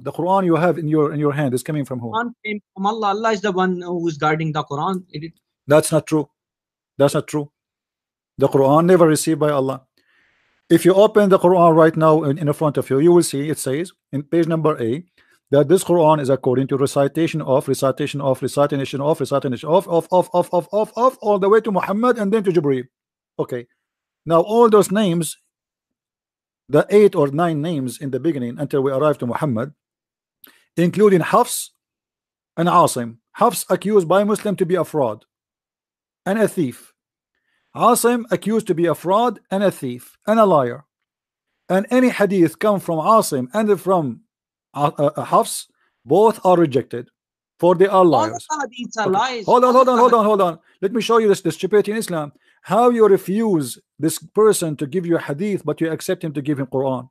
The Quran you have in your hand is coming from who? Quran came from Allah. Allah is the one who is guarding the Quran. That's not true. That's not true. The Quran never received by Allah. If you open the Quran right now in front of you, you will see it says in page number A that this Quran is according to recitation of all the way to Muhammad and then to Jibreel. Okay, now all those names, the 8 or 9 names in the beginning until we arrive to Muhammad, including Hafs and Asim. Hafs accused by Muslim to be a fraud and a thief. Asim accused to be a fraud and a thief and a liar. And any hadith come from Asim and from Hafs, both are rejected, for they are liars. All the hadiths are lies. Hold on. Let me show you this stupidity in Islam. How you refuse this person to give you a hadith, but you accept him to give him Quran?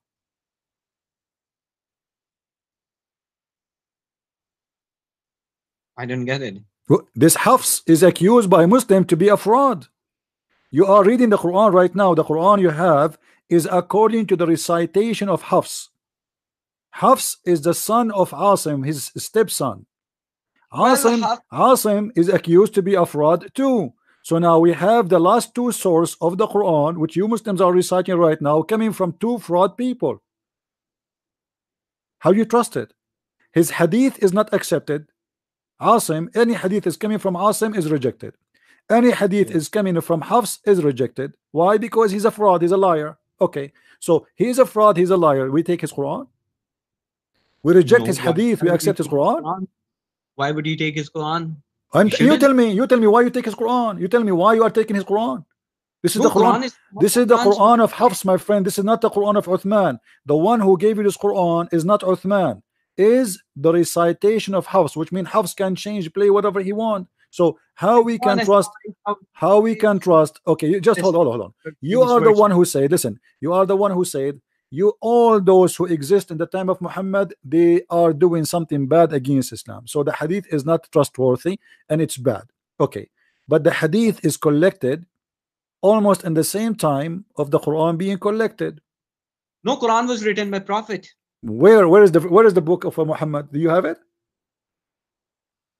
I don't get it. This Hafs is accused by Muslim to be a fraud. You are reading the Quran right now. The Quran you have is according to the recitation of Hafs. Hafs is the son of Asim, his stepson. Asim is accused to be a fraud too. So now we have the last 2 sources of the Quran, which you Muslims are reciting right now, coming from 2 fraud people. How do you trust it? His hadith is not accepted. Asim, any hadith is coming from Asim is rejected. Any hadith is coming from Hafs is rejected. Why? Because he's a fraud, he's a liar. Okay, so he's a fraud, he's a liar. We take his Quran? We reject his hadith, we accept his Quran? Why would you take his Quran? And you tell me why you take his Quran. You tell me why you are taking his Quran. This is the Quran. This is the Quran of Hafs, my friend. This is not the Quran of Uthman. The one who gave you this Quran is not Uthman. Is the recitation of Hafs, which means Hafs can change, play whatever he wants. So how we can trust? How we can trust? Okay, you just hold on. You are the one who said, listen, you are the one who said, all those who exist in the time of Muhammad, they are doing something bad against Islam. So the hadith is not trustworthy and it's bad. Okay, but the hadith is collected almost in the same time of the Quran being collected. No, Quran was written by Prophet. Where is the book of Muhammad? Do you have it?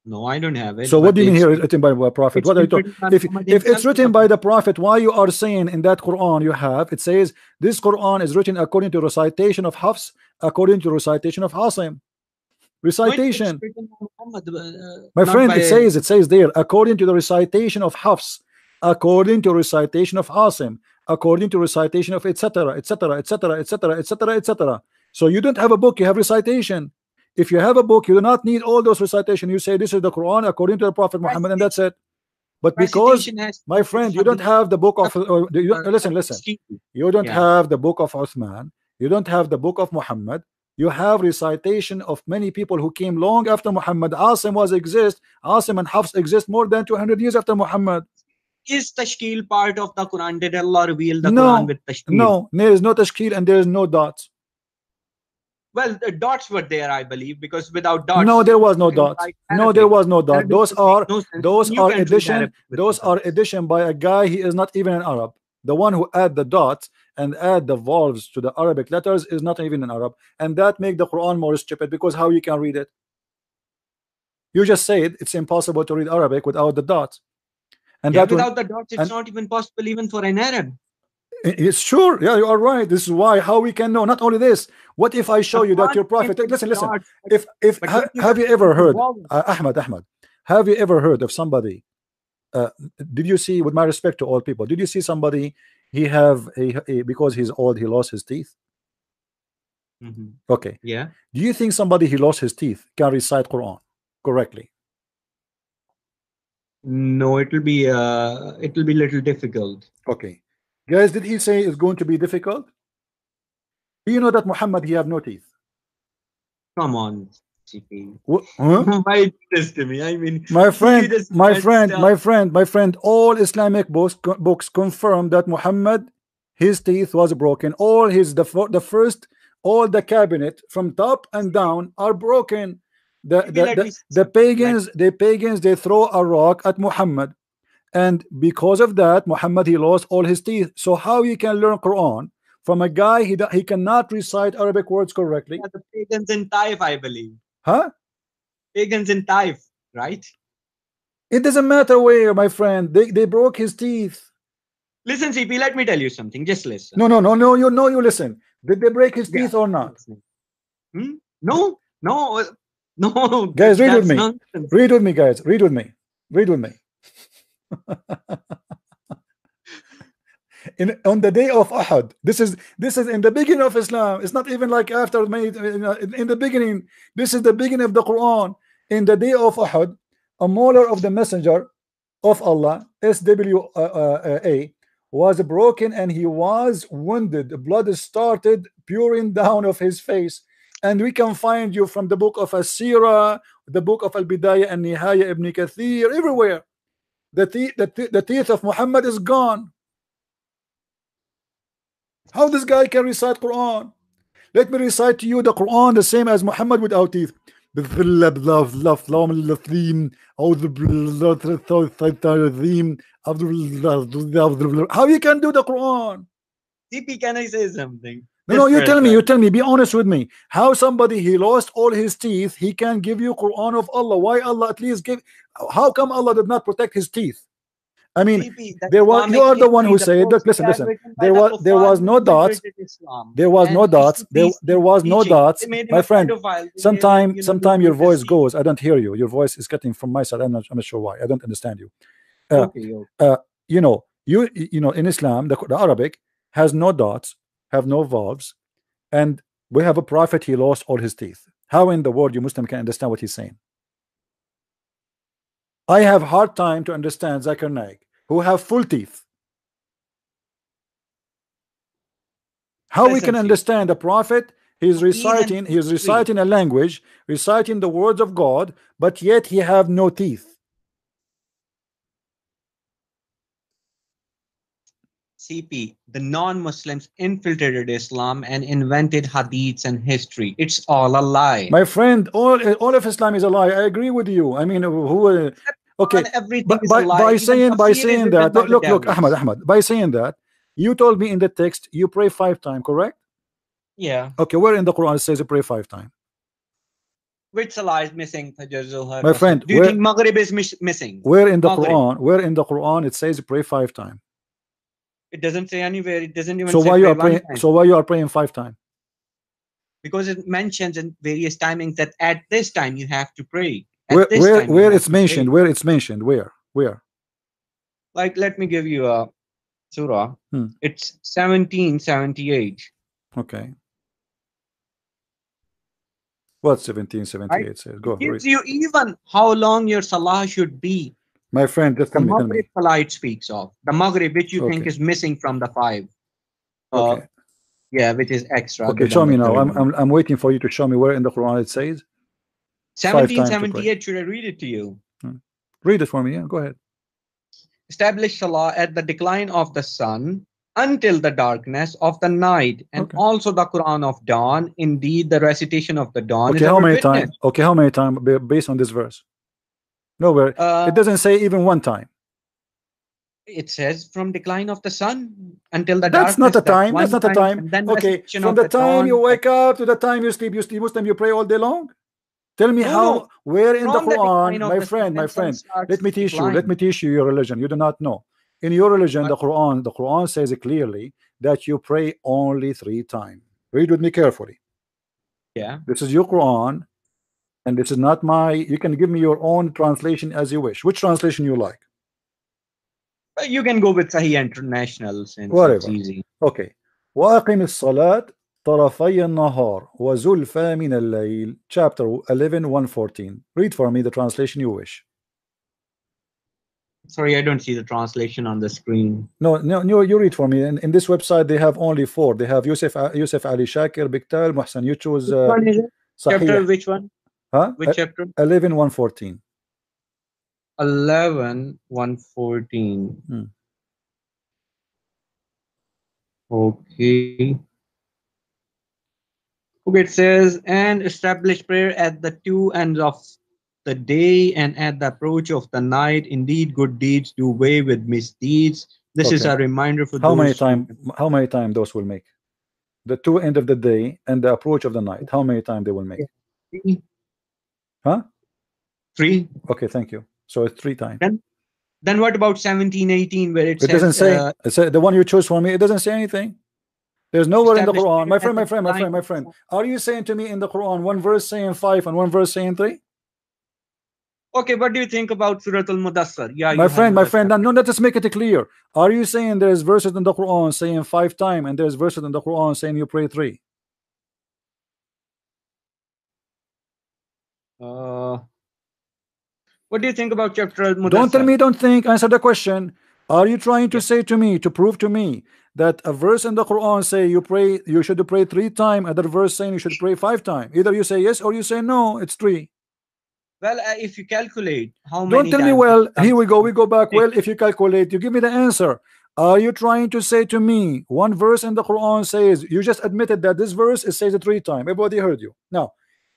No, I don't have it. So what do you mean here? It's written by a prophet? What are you talking? If it's written by the prophet, why you are saying in that Quran you have, it says this Quran is written according to recitation of Hafs, according to recitation of Asim. Recitation. My friend, it says there, according to the recitation of Hafs, according to recitation of Asim, according to recitation of etc. So you don't have a book, you have recitation. If you have a book, you do not need all those recitation. You say this is the Quran according to the Prophet Muhammad, and that's it. But because, my friend, you don't have the book of listen. You don't have the book of Uthman. You don't have the book of Muhammad. You have recitation of many people who came long after Muhammad. Asim and Hafs exist more than 200 years after Muhammad. Is tashkil part of the Quran? Did Allah reveal the Quran with tashkil? No, there is no tashkil and there is no dots. Well, the dots were there, I believe, because without dots. No, there was no dots. No, there was no dot. Those are addition. Those are addition by a guy. He is not even an Arab. The one who add the dots and add the vowels to the Arabic letters is not even an Arab, and that make the Quran more stupid, because how you can read it? You just said it's impossible to read Arabic without the dots, and that without the dots, it's not even possible even for an Arab. It's sure, yeah, you are right. This is why how we can know. Not only this, what if I show you that your prophet? Listen. Have you ever heard, Ahmad? Have you ever heard of somebody? Did you see, with my respect to all people, did you see somebody? He have because he's old, he lost his teeth. Okay. Yeah. Do you think somebody he lost his teeth can recite Quran correctly? No, it will be a little difficult. Okay. Guys, did he say it's going to be difficult? Do you know that Muhammad, he have no teeth? Come on, CP. Huh? Why do this to me? I mean, my friend, all Islamic books confirm that Muhammad, his teeth was broken. All the cabinet from top and down are broken. The pagans, they throw a rock at Muhammad. And because of that, Muhammad, he lost all his teeth. So how you can learn Quran from a guy he cannot recite Arabic words correctly. The pagans in Taif, I believe. Huh? Pagans in Taif, right? It doesn't matter where, my friend. They broke his teeth. Listen, CP, let me tell you something. Just listen. No, you listen. Did they break his teeth or not? No. Guys, read with me. Nonsense. Read with me, guys. Read with me. Read with me. On the day of Uhud, this is in the beginning of Islam. It's not even like after in the beginning. This is the beginning of the Quran. In the day of Uhud, a molar of the messenger of Allah, SWA, was broken and he was wounded. Blood started pouring down of his face. And we can find you from the book of As-Sirah, the book of Al-Bidayah and Nihaya, Ibn Kathir, everywhere. The teeth of Muhammad is gone. How this guy can recite Quran? Let me recite to you the Quran the same as Muhammad without teeth. How you can do the Quran? CP, can I say something? No, you tell me, be honest with me. How somebody he lost all his teeth, he can give you Quran of Allah? Why Allah at least give? How come Allah did not protect his teeth? I mean, you are the one who said, look, listen. There was no dots. There was no dots. There was no dots. My friend, sometime your voice goes. I don't hear you. Your voice is cutting from my side. I'm not sure why. I don't understand you. You know, in Islam, the Arabic has no dots, have no vowels, and we have a prophet, he lost all his teeth. How in the world you Muslim can understand what he's saying? I have hard time to understand Zakir Naik, who have full teeth. How we can understand the prophet? He's reciting a language, reciting the words of God, but yet he have no teeth. CP, the non-Muslims infiltrated Islam and invented hadiths and history. It's all a lie. My friend, all of Islam is a lie. I agree with you. I mean, who? Okay, by saying that, look, Ahmad, by saying that, you told me in the text you pray 5 times, correct? Yeah. Okay, where in the Quran it says you pray 5 times? Which salah is missing? My friend, do you think Maghrib is missing? Where in the Quran? Where in the Quran it says you pray 5 times? It doesn't say anywhere. It doesn't even. So why you are praying? So why you are praying 5 times? Because it mentions in various timings that at this time you have to pray. Where it's mentioned? Where it's mentioned? Where? Like, let me give you a surah. It's 1778. Okay. What 1778 says? Go. It gives you even how long your salah should be. My friend, just tell me. Maghrib salah it speaks of. The Maghrib, which you think is missing from the 5. Okay. Yeah, which is extra. Okay, show me now. I'm waiting for you to show me where in the Quran it says 1778. Should I read it to you? Read it for me. Yeah, go ahead. Establish salah at the decline of the sun until the darkness of the night, and also the Quran of dawn. Indeed, the recitation of the dawn. Okay, how many times? Okay, how many times based on this verse? Nowhere. It doesn't say even 1 time. It says from decline of the sun until the darkness. That's not a time. That's not a time. Okay, from the time you wake up to the time you sleep, Muslim, you pray all day long? Tell me how, where in the Quran, my friend, let me teach you your religion. You do not know. In your religion, the Quran says clearly that you pray only 3 times. Read with me carefully. Yeah. This is your Quran, and this is not my. You can give me your own translation as you wish. Which translation you like? You can go with Sahih International since it's easy. Okay. وأقم الصلاة طرفي النهار وزلفى من الليل. Chapter 11, 114. Read for me the translation you wish. Sorry, I don't see the translation on the screen. No, you read for me. In this website, they have only 4. They have Yusuf Ali Shakir, Biktal, Muhsan. You choose. Which one is it? Chapter, which one? Huh? Which chapter? 11, 114. 11, 114. Okay. Okay, it says, and establish prayer at the 2 ends of the day and at the approach of the night. Indeed, good deeds do away with misdeeds. This is a reminder for how many times those will make? the two end of the day and the approach of the night, how many times they will make? Huh? 3. Okay, thank you. So it's 3 times. Then what about 17, 18, where it says, doesn't say, the one you chose for me, it doesn't say anything. There's nowhere in the Quran. My friend, are you saying to me in the Quran one verse saying 5 and one verse saying 3? Okay, what do you think about Surah Al-Mudaththir? Yeah, my friend, no, let us make it clear. Are you saying there's verses in the Quran saying 5 times and there's verses in the Quran saying you pray 3? What do you think about chapter Al-Mudaththir? Don't tell me, don't think. Answer the question. Are you trying to say to me, to prove to me, that a verse in the Quran say you should pray 3 times, other verse saying you should pray 5 times? Either you say yes or you say no, it's 3. Well, if you calculate how many Don't tell me, well, here we go back. Well, if you calculate, you give me the answer. Are you trying to say to me one verse in the Quran says, you just admitted that this verse it says it 3 times, everybody heard you now,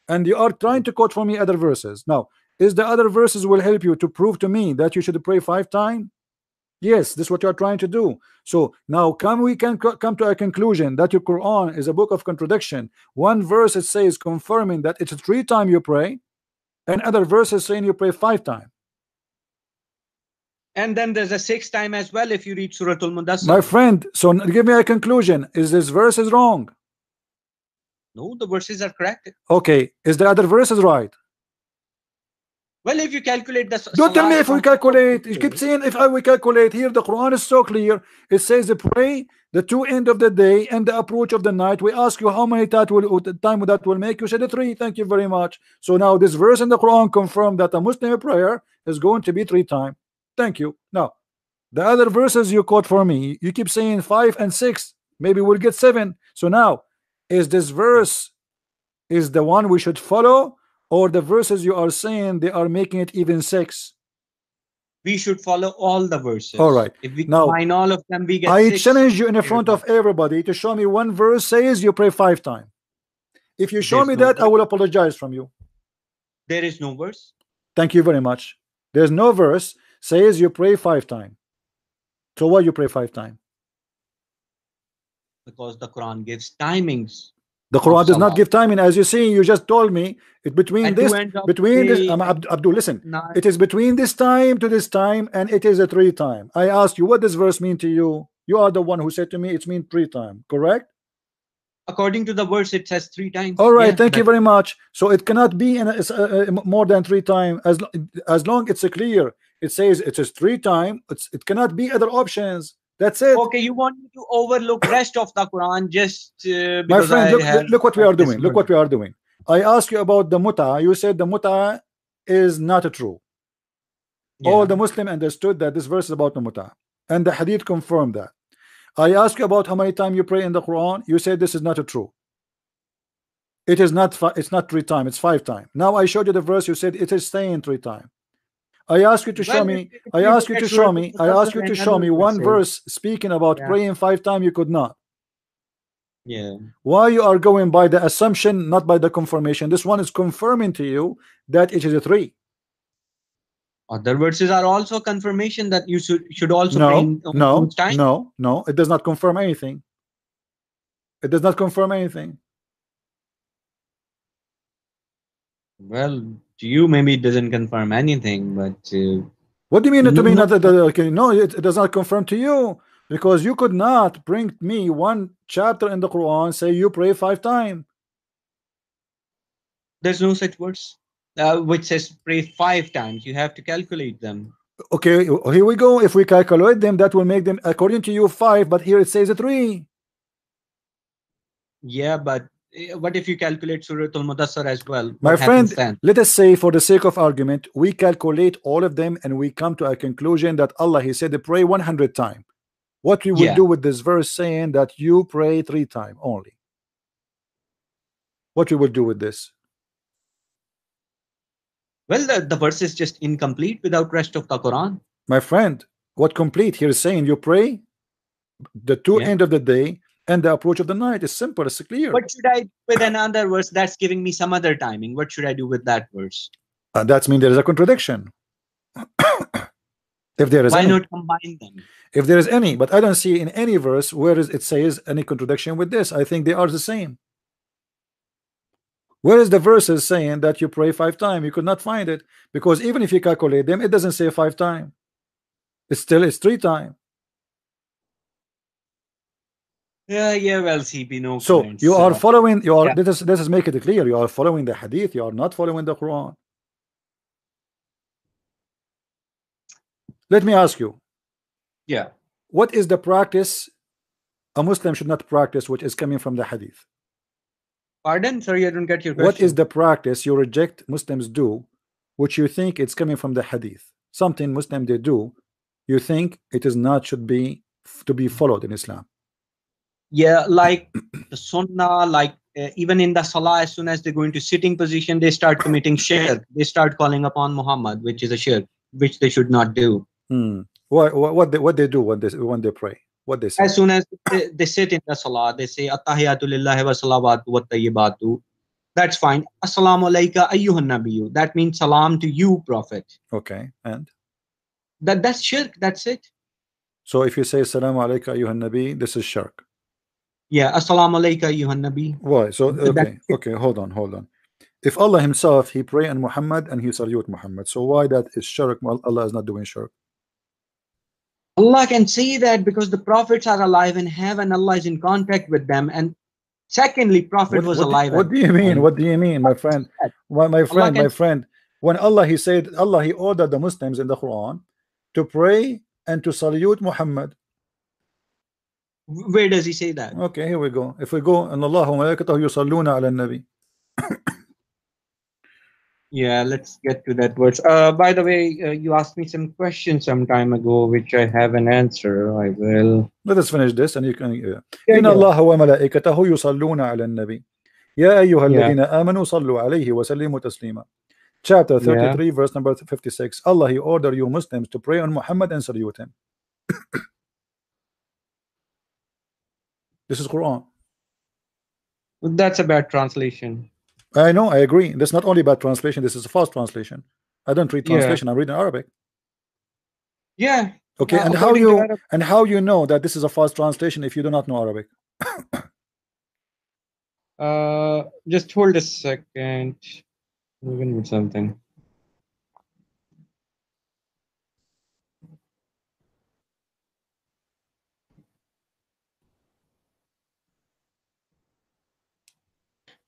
and you are trying to quote for me other verses. Now, is the other verses will help you to prove to me that you should pray 5 times? Yes, this is what you are trying to do. So now we can come to a conclusion that your Quran is a book of contradiction. One verse it says confirming that it's 3 times you pray, and other verses saying you pray 5 times. And then there's a 6th time as well if you read Surah Al-Mudaththir. My friend, so give me a conclusion. Is this verse is wrong? No, the verses are correct. Okay, is the other verses right? Well, if you calculate the don't tell me if we calculate. You keep saying if we calculate. Here the Quran is so clear. It says pray the 2 end of the day and the approach of the night. We ask you how many time that will make. You said 3. Thank you very much. So now this verse in the Quran confirmed that a Muslim prayer is going to be 3 times. Thank you. Now the other verses you quote for me, you keep saying 5 and 6. Maybe we'll get 7. So now is this verse is the one we should follow, or the verses you are saying they are making it even 6? We should follow all the verses. All right. If we now, combine all of them, we get I 6. challenge you in front of everybody to show me one verse says you pray 5 times. If you show me that, I will apologize from you. There is no verse. Thank you very much. There's no verse says you pray 5 times. So why you pray 5 times? Because the Quran gives timings. The Quran does not give timing, as you see. You just told me it between this. Abdul, listen. It is between this time to this time, and it is a 3 times. I asked you what does verse mean to you. You are the one who said to me it means 3 times. Correct? According to the verse, it says 3 times. All right. Thank you very much. So it cannot be more than 3 times as long it's clear. It says it is 3 times. It cannot be other options. That's it. Okay, you want me to overlook rest of the Quran just my friend, look what we are doing. Look what we are doing. I asked you about the muta. You said the muta is not true. Yeah. All the Muslim understood that this verse is about the muta, and the hadith confirmed that. I asked you about how many times you pray in the Quran. You said this is not true. It is not. It's not 3 times. It's 5 times. Now I showed you the verse. You said it is saying 3 times. I ask you to show me. I ask you to show me. I ask you to show me one verse speaking about praying 5 times. You could not. Yeah. Why you are going by the assumption, not by the confirmation? This one is confirming to you that it is a 3. Other verses are also confirmation that you should also pray time. No. It does not confirm anything. It does not confirm anything. Well, to you maybe it doesn't confirm anything, but what do you mean to me? No, it does not confirm to you, because you could not bring me one chapter in the Quran say you pray 5 times. There's no such verse which says pray 5 times. You have to calculate them. Okay, here we go. If we calculate them, that will make them according to you 5, but here it says 3. Yeah, but what if you calculate Surah Al-Mudaththir as well? My friend, let us say for the sake of argument, we calculate all of them and we come to a conclusion that Allah, He said, pray 100 times. What we will do with this verse saying that you pray 3 times only? What we will do with this? Well, the verse is just incomplete without rest of the Quran. My friend, what complete? Here is saying you pray the 2 end of the day and the approach of the night. Is simple, it's clear. What should I do with another verse that's giving me some other timing? What should I do with that verse? That means there is a contradiction. If there is Why not combine them? If there is any, but I don't see in any verse where it says any contradiction with this. I think they are the same. Where is the verses saying that you pray 5 times? You could not find it, because even if you calculate them, it doesn't say 5 times. It's 3 times. Yeah, well, CP, no so comments. You are following, yeah. This is make it clear, you are following the hadith, you are not following the Quran. Let me ask you, what is the practice a Muslim should not practice which is coming from the hadith? Pardon? Sorry, I don't get your question. What is the practice you reject Muslims do which you think it's coming from the hadith? Something Muslim they do, you think it is not should be to be followed in Islam? Yeah, like the sunnah, like even in the salah, as soon as they go into sitting position, they start committing shirk. They start calling upon Muhammad, which is a shirk, which they should not do. What they do when they pray? What they say? As soon as they sit in the salah, they say Attahiyatu lillahi wa salawatu wa tayyibatu. That's fine. Assalamu alayka ayyuhan nabiyyu. That means salam to you, Prophet. Okay, and that's shirk. That's it. So if you say Assalamu alayka ayyuhan nabi, this is shirk. Yeah, Assalamu alayka ayyuhan nabi. Why? So okay, hold on. If Allah himself, he pray on Muhammad and he salute Muhammad, so why that is shirk? Well, Allah is not doing shirk. Allah can say that because the prophets are alive in heaven, Allah is in contact with them, and secondly, Prophet was alive. What do you mean? What do you mean, my friend? My friend, when Allah he said, Allah he ordered the Muslims in the Quran to pray and to salute Muhammad. Where does he say that? Okay, here we go. If we go, and Allahu malaikatahu yusalluna ala nabi. Yeah, let's get to that verse. By the way, you asked me some questions some time ago, which I have an answer. I will. Let us finish this, and you can. إن الله وملائكته يصلون على النبي يا أيها الذين آمنوا صلوا عليه وسلموا تسليما. Chapter 33, verse number 56. Allah he ordered you Muslims to pray on Muhammad and salute him. This is Quran. That's a bad translation. I know, I agree. That's not only bad translation, this is a false translation. I don't read translation, I read in Arabic. Yeah. Okay, and how you know that this is a false translation if you do not know Arabic? Just hold a second. I'm going to do something.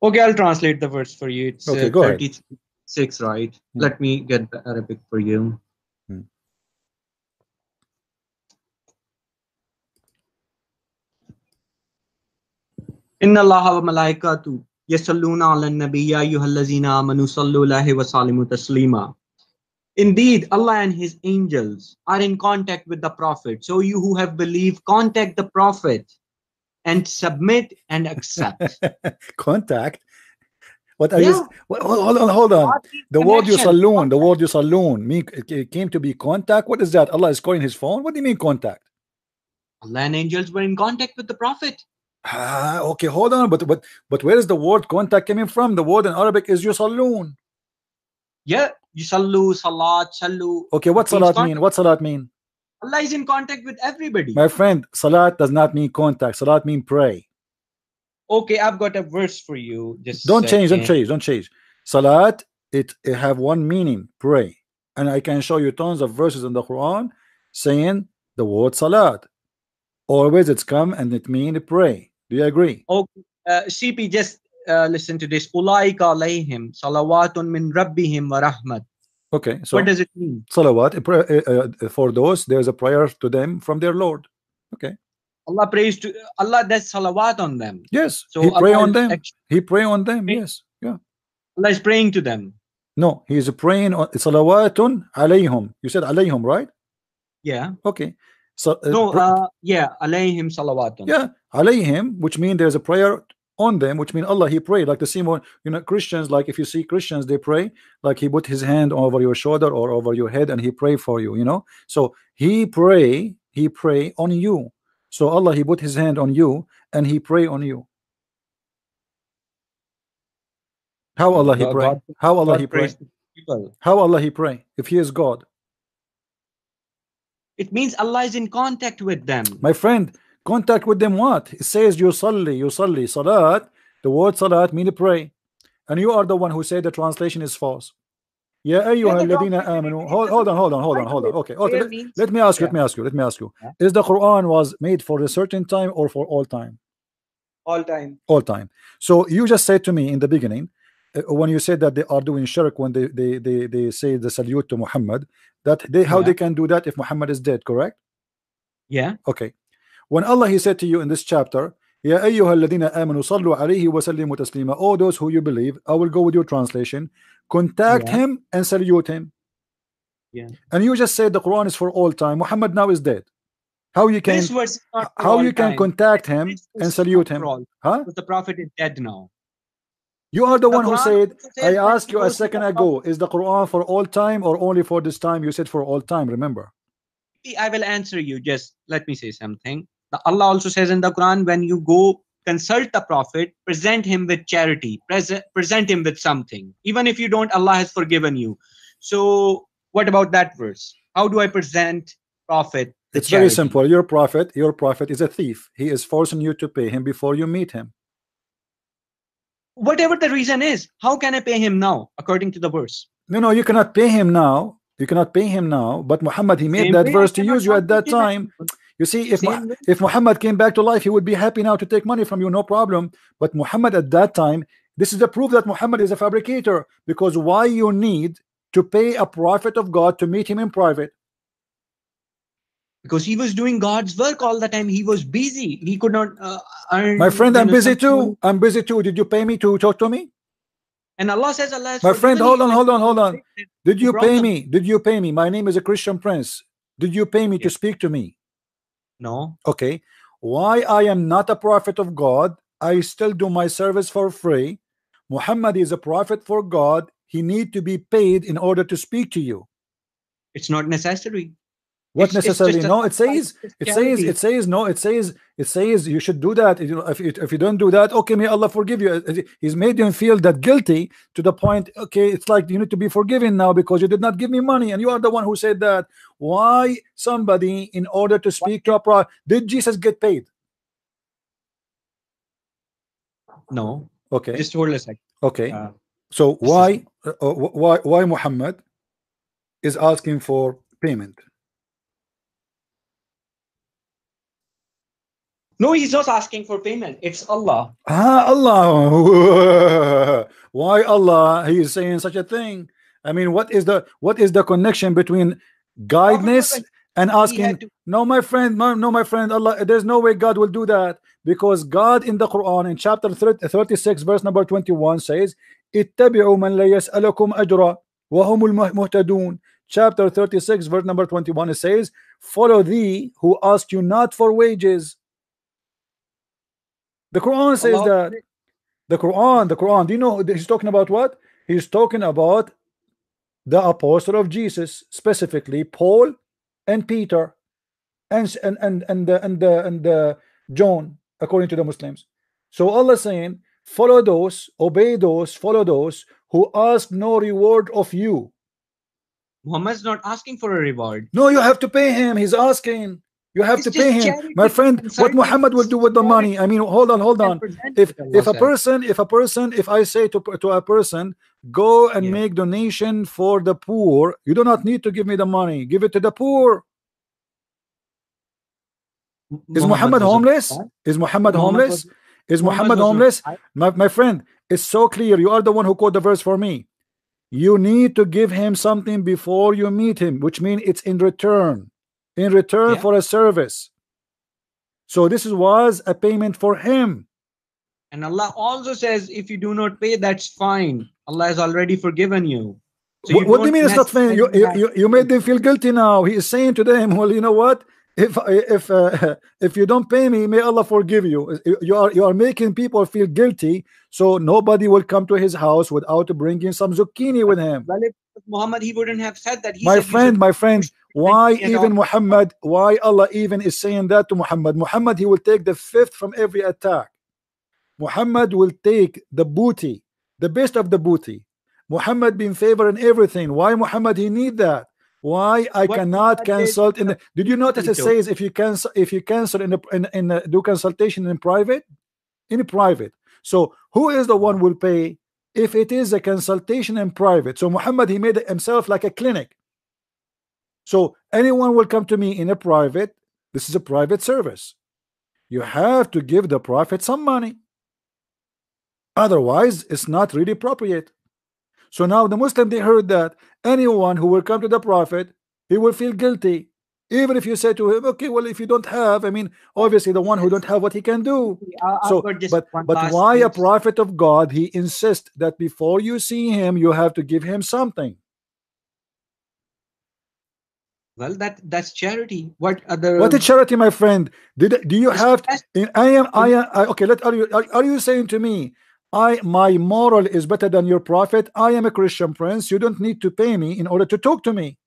Okay, I'll translate the verse for you. It's okay, go 36, right? Let me get the Arabic for you. Inna Allaha wa malaikatu yasalluna ala nabi ya ayyuhallazina amanu sallu alayhi wa sallimu taslima. Indeed, Allah and his angels are in contact with the Prophet. So you who have believed, contact the Prophet and submit and accept. Contact? What are you? Hold on. The word yusallun mean it came to be contact. What is that? Allah is calling his phone? What do you mean contact? Allah and angels were in contact with the Prophet. Okay, hold on. But where is the word contact coming from? The word in Arabic is yusallun. Yeah, yusallu, salat, sallu. Okay, what salat mean? What salat mean? Allah is in contact with everybody. My friend, salat does not mean contact. Salat mean pray. Okay, I've got a verse for you. Just don't change. Salat, it have one meaning, pray. And I can show you tons of verses in the Quran saying the word salat. Always it's come and it mean pray. Do you agree? Okay, CP, just listen to this. Ulaika alayhim salawatun min rabbihim wa rahmat. Okay, so what does it mean? Salawat, for those, there's a prayer to them from their Lord. Okay. Allah does salawat on them. Yes. So he pray on them. He pray on them. Yes. Yeah. Allah is praying to them. No, he is praying on salawatun alayhim. You said alayhim, right? Yeah. Okay. So yeah, alayhim salawatun. Yeah, alayhim, which means there's a prayer on them, which means Allah he prayed, like the same one, Christians, like if you see Christians, they pray like he put his hand over your shoulder or over your head and he pray for you, so he pray on you. So Allah he put his hand on you and he pray on you. How Allah he pray? How Allah he pray? How Allah he pray if he is God? It means Allah is in contact with them. My friend, contact with them what? It says yusalli, salat. The word salat means pray. And you are the one who said the translation is false. Ya ayyuha alladhina amanu. Hold on. Okay. Let me ask you. Is the Quran was made for a certain time or for all time? All time. All time. So you just said to me in the beginning, when you said that they are doing shirk when they say the salute to Muhammad, that how they can do that if Muhammad is dead, correct? Yeah. Okay. When Allah he said to you in this chapter, Ya ayyuha alladhina amanu sallu alayhi wa sallimu taslima, all those who you believe, I will go with your translation, contact him and salute him. Yeah. And you just said the Quran is for all time. Muhammad now is dead. How you can contact him and salute him? Huh? But the Prophet is dead now. You are the one who said, I asked you a second ago, is the Quran for all time or only for this time? You said for all time, remember? I will answer you. Just let me say something. Allah also says in the Quran, when you go consult the Prophet, present him with charity, present him with something. Even if you don't, Allah has forgiven you. So what about that verse? How do I present Prophet? It's very simple. Your prophet is a thief. He is forcing you to pay him before you meet him. Whatever the reason is, how can I pay him now according to the verse? No, you cannot pay him now. You cannot pay him now. But Muhammad, he made that verse to use you at that time. You see, if Muhammad came back to life, he would be happy now to take money from you, no problem. But Muhammad at that time, this is the proof that Muhammad is a fabricator. Because why you need to pay a prophet of God to meet him in private? Because he was doing God's work all the time. He was busy. He could not earn. My friend, I'm busy too. I'm busy too. Did you pay me to talk to me? And Allah says, Allah has my friend, hold on. Did you pay me? Them. Did you pay me? My name is a Christian prince. Did you pay me to speak to me? No. Okay. Why I am not a prophet of God? I still do my service for free. Muhammad is a prophet for God. He need to be paid in order to speak to you. It's not necessary. What necessarily? No, it says you should do that. If you don't do that, okay, may Allah forgive you. He's made you feel that guilty to the point, okay, it's like you need to be forgiven now because you did not give me money, and you are the one who said that. Why somebody, in order to speak to a prophet, did Jesus get paid? No. Okay. Just hold a second. Okay. So why Muhammad is asking for payment? No, he's not asking for payment. It's Allah. Allah. Why Allah? He is saying such a thing. I mean, what is the connection between guidance and asking? No, my friend. Allah. There's no way God will do that, because God in the Quran in chapter 36 verse number 21 says, "Ittabi'u man la yas'alukum ajra wa humul muhtadun." Chapter 36 verse number 21 it says, "Follow thee who ask you not for wages." The Quran says that. The Quran. Do you know he's talking about what? He's talking about the apostle of Jesus, specifically Paul and Peter and John, according to the Muslims. So Allah is saying, follow those, obey those, follow those who ask no reward of you. Muhammad's not asking for a reward. No, you have to pay him. He's asking. You have to pay him, my friend. What Muhammad will do with the money? I mean, hold on. If I say to a person, go and make donation for the poor, you do not need to give me the money. Give it to the poor. Is Muhammad homeless? Is Muhammad homeless? Is Muhammad homeless? My friend, it's so clear. You are the one who quote the verse for me. You need to give him something before you meet him, which means it's in return. For a service. So this was a payment for him. And Allah also says, if you do not pay, that's fine. Allah has already forgiven you. So what do you mean it's not fine? You made them feel guilty now. He is saying to them, well, you know what? If you don't pay me, may Allah forgive you. You are making people feel guilty, so nobody will come to his house without bringing some zucchini with him. Well, if Muhammad, he wouldn't have said that. My friend, why even Muhammad? Why Allah even is saying that to Muhammad? Muhammad, he will take the fifth from every attack. Muhammad will take the booty, the best of the booty. Muhammad be in favor in everything. Why Muhammad? He need that Why I cannot consult in the, did you notice it says if you cancel do consultation in private? In private. So who is the one will pay if it is a consultation in private? So Muhammad, he made himself like a clinic. So anyone will come to me in a private. This is a private service. You have to give the prophet some money. Otherwise, it's not really appropriate. So now the Muslim, they heard that anyone who will come to the prophet, he will feel guilty. Even if you say to him, okay, well, if you don't have, I mean, obviously the one who don't have what he can do. So, but why a prophet of God, he insists that before you see him, you have to give him something. Well, that's charity. What is charity, my friend? Do you have? Okay. Are you saying to me, my moral is better than your prophet? I am a Christian prince. You don't need to pay me in order to talk to me.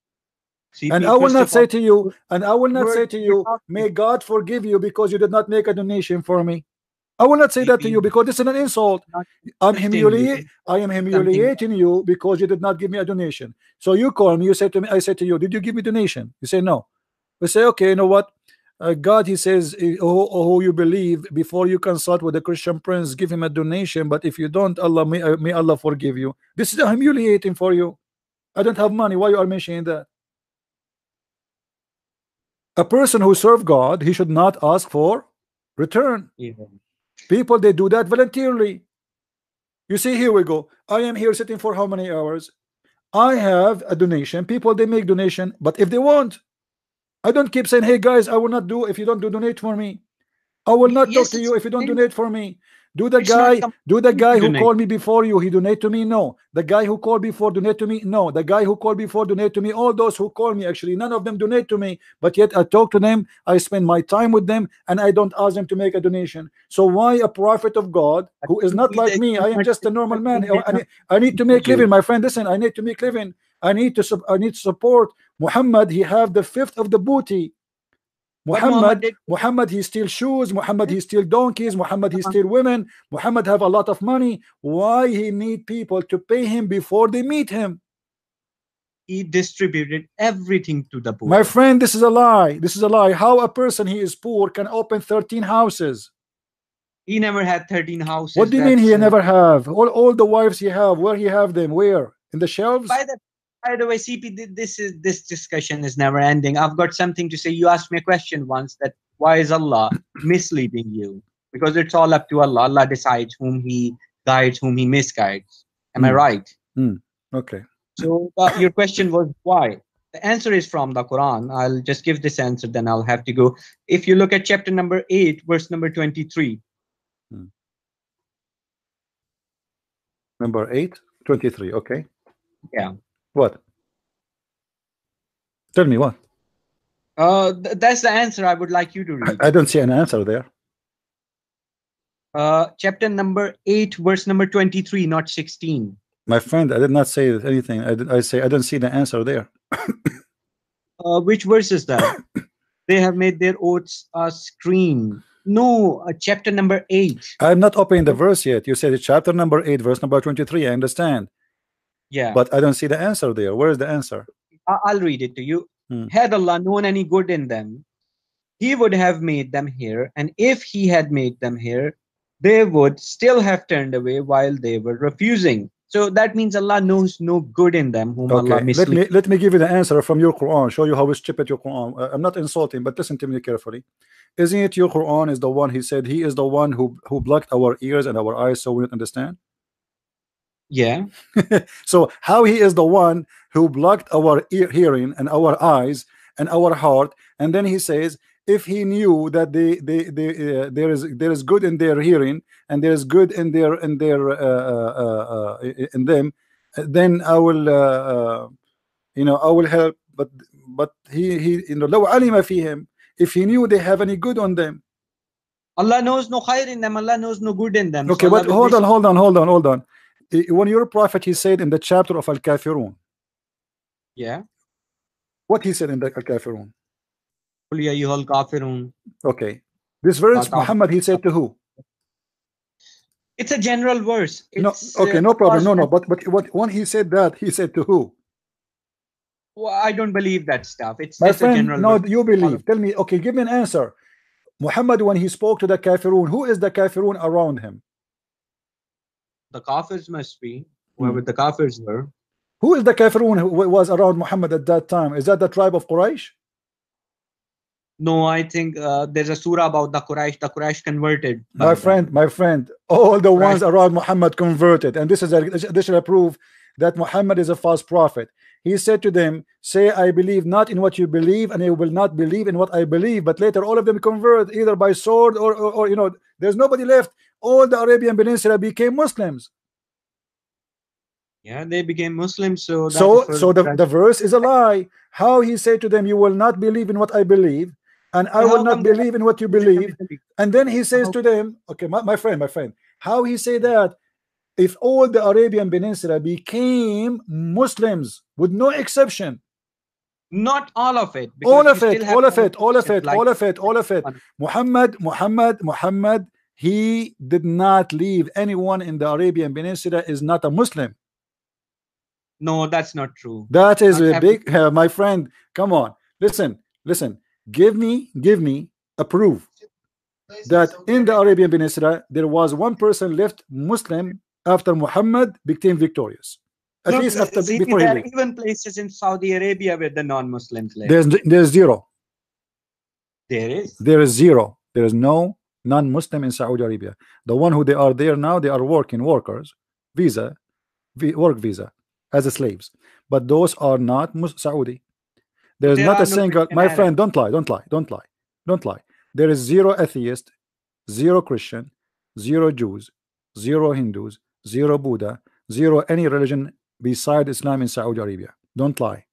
And I will not say to you, may God forgive you because you did not make a donation for me. I will not say that to you because this is an insult. I am humiliating you because you did not give me a donation. So you call me, you say to me, I say to you, did you give me donation? You say no. We say, okay, you know what? God, he says, who you believe, before you consult with a Christian prince, give him a donation. But if you don't, Allah may Allah forgive you. This is humiliating for you. I don't have money. Why you are mentioning that? A person who serves God, he should not ask for return. People, they do that voluntarily. You see, here we go. I am here sitting for how many hours? I have a donation. People, they make donation, but if they want, I don't keep saying, hey guys, I will not do if you don't donate for me. I will not talk to you if you don't donate for me. Do the guy who called me before you, he donate to me? No. The guy who called before donate to me? No. The guy who called before donate to me? All those who call me, actually, none of them donate to me, but yet I talk to them, I spend my time with them, and I don't ask them to make a donation. So why a prophet of God who is not like me? I am just a normal man. I need to make living, my friend. Listen, I need to make living. I need to support Muhammad. He have the fifth of the booty. Muhammad, he steals shoes. Muhammad, he steals donkeys. Muhammad, he steals women. Muhammad have a lot of money. Why he need people to pay him before they meet him? He distributed everything to the poor. My friend, this is a lie. This is a lie. How a person he is poor can open 13 houses? He never had 13 houses. What do you mean he never have? All the wives he have, where he have them? Where? In the shelves? By the way, CP, this discussion is never ending. I've got something to say. You asked me a question once that why is Allah misleading you? Because it's all up to Allah. Allah decides whom he guides, whom he misguides. Am I right? Okay. So your question was why? The answer is from the Quran. I'll just give this answer, then I'll have to go. If you look at chapter number 8, verse number 23. Number 8, 23. Okay. Yeah. What? Tell me what? That's the answer I would like you to read. I don't see an answer there. Chapter number 8, verse number 23, not 16. My friend, I did not say anything. I say I don't see the answer there. Which verse is that? They have made their oaths a screen. No, chapter number 8. I'm not opening the verse yet. You said chapter number 8, verse number 23. I understand. Yeah, but I don't see the answer there. Where is the answer? I'll read it to you. Had Allah known any good in them, he would have made them here, and if he had made them here, they would still have turned away while they were refusing. So that means Allah knows no good in them, whom Allah misleads. Let me give you the answer from your Quran. Show you how stupid your Quran. I'm not insulting, but listen to me carefully. Isn't it your Quran is the one he said he is the one who blocked our ears and our eyes so we don't understand? Yeah. So how he is the one who blocked our hearing and our eyes and our heart, and then he says if he knew that there is good in their hearing and there is good in them, then I will I will help. But he لو علم فيهم, if he knew they have any good on them. Allah knows no khair in them. Allah knows no good in them. Okay, so but hold on. When your prophet, he said in the chapter of Al-Kafirun. Yeah. What he said in the Al-Kafirun? Okay. This verse, Muhammad, he said to who? It's a general verse. It's, no, okay, no problem. No. But when he said that, he said to who? Well, I don't believe that stuff. It's my just friend, a general no, word. you believe. Tell me, okay, give me an answer. Muhammad, when he spoke to the kafirun, who is the kafirun around him? The kafirs must be whoever the kafirs were. Who is the kafirun who was around Muhammad at that time? Is that the tribe of Quraysh? No, I think there's a surah about the Quraysh. The Quraysh converted. My friend, all the ones around Muhammad converted, and this is additional proof that Muhammad is a false prophet. He said to them, say I believe not in what you believe, and you will not believe in what I believe. But later all of them convert either by sword or you know, there's nobody left. All the Arabian Peninsula became Muslims. Yeah, they became Muslims. So the verse is a lie. How he said to them, you will not believe in what I believe, and I will not believe in what you believe. And then he says to them, okay, my friend, how he say that? If all the Arabian Peninsula became Muslims with no exception, not all of it, all of it. Muhammad, he did not leave anyone in the Arabian Peninsula is not a Muslim. No, that's not true. That is a big, my friend. Come on, listen. Give me a proof that in the Arabian Peninsula there was one person left Muslim after Muhammad became victorious. At least after before there he are even places in Saudi Arabia where the non-Muslims live. There's zero. There is zero. There is no non-Muslim in Saudi Arabia. The one who they are there now, they are working workers, work visa as slaves. But those are not Saudi. There's not a single. My friend, don't lie. There is zero atheist, zero Christian, zero Jews, zero Hindus, zero Buddha, zero any religion beside Islam in Saudi Arabia. Don't lie.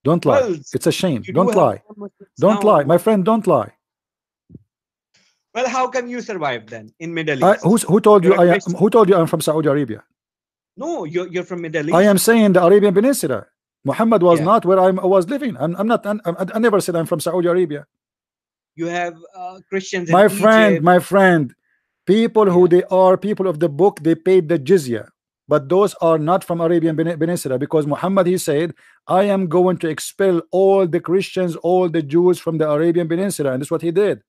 Well, it's a shame. Don't lie, my friend. Don't lie. Well, how come you survive then in Middle East? Who told you I'm from Saudi Arabia? No, you're from Middle East. I am saying the Arabian Peninsula. Muhammad was not where I was living. I'm not. I never said I'm from Saudi Arabia. You have Christians. My friend. People who they are people of the book, they paid the jizya, but those are not from Arabian Peninsula, because Muhammad, he said, I am going to expel all the Christians, all the Jews from the Arabian Peninsula, and that's what he did.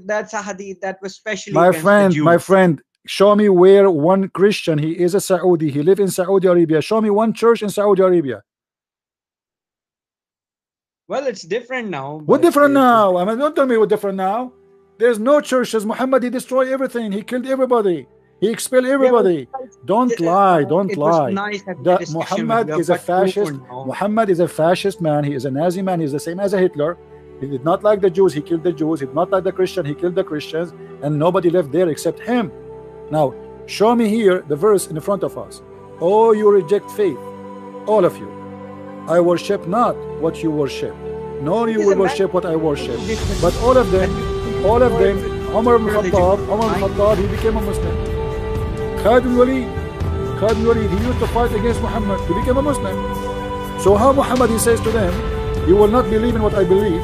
That's a hadith that was specially my friend, show me where one Christian, he is a Saudi, he lives in Saudi Arabia, show me one church in Saudi Arabia. Well, it's different now. What different now? I mean, don't tell me what different now. There's no churches. Muhammad, he destroyed everything. He killed everybody. He expelled everybody. Don't lie. Nice Muhammad is a fascist. Muhammad is a fascist man. He is a Nazi man. He's the same as a Hitler. He did not like the Jews. He killed the Jews. He did not like the Christian. He killed the Christians. And nobody left there except him. Now, show me here the verse in front of us. Oh, you reject faith, all of you. I worship not what you worship, nor you will worship what I worship. But all of them, Umar ibn Khattab, he became a Muslim. Khalid ibn Walid, he used to fight against Muhammad. He became a Muslim. So how Muhammad, he says to them, you will not believe in what I believe,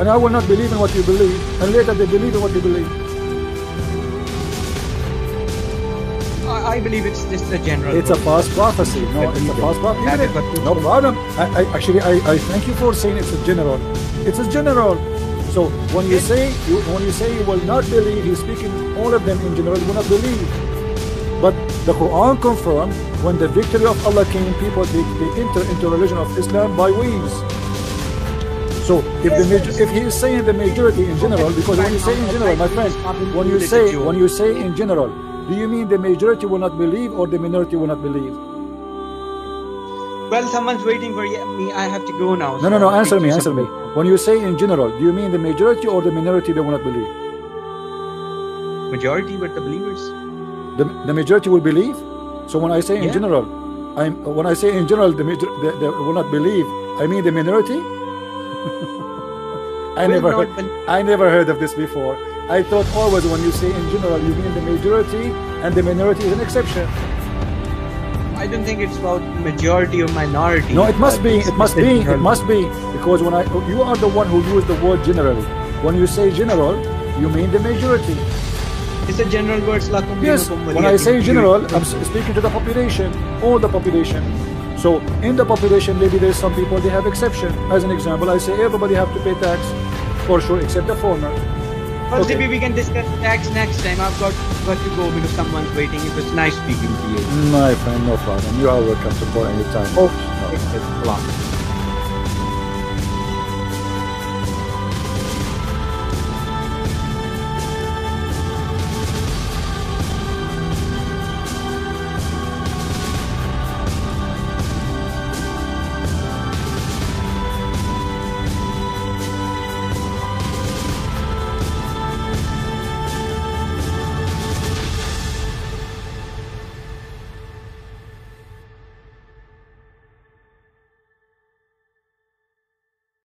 and I will not believe in what you believe, and later they believe in what you believe. I believe it's just a general. It's a false prophecy. No, it's a false prophecy. No problem. I thank you for saying it's a general. It's a general. So when you say you will not believe, he's speaking all of them in general. You will not believe. But the Quran confirmed when the victory of Allah came, people they enter into religion of Islam by waves. So if he is saying the majority in general, because when you say in general, my friend, when you say in general, do you mean the majority will not believe or the minority will not believe? Well, someone's waiting for me. I have to go now. No. Answer me. When you say in general, do you mean the majority or the minority they will not believe? Majority, but the believers. The majority will believe. So when I say in general, they will not believe. I mean the minority. I never heard of this before. I thought always when you say in general, you mean the majority, and the minority is an exception. I don't think it's about majority or minority. No, it must be. Because you are the one who used the word generally. When you say general, you mean the majority. It's a general word. Yes. When I say general, I'm speaking to the population, all the population. So in the population, maybe there's some people they have exception. As an example, I say everybody have to pay tax for sure, except the foreigner. Well, okay. We can discuss tax next time. I've got to go because someone's waiting. It was nice speaking to you. My friend, no problem. You are welcome to call anytime. Oh, no.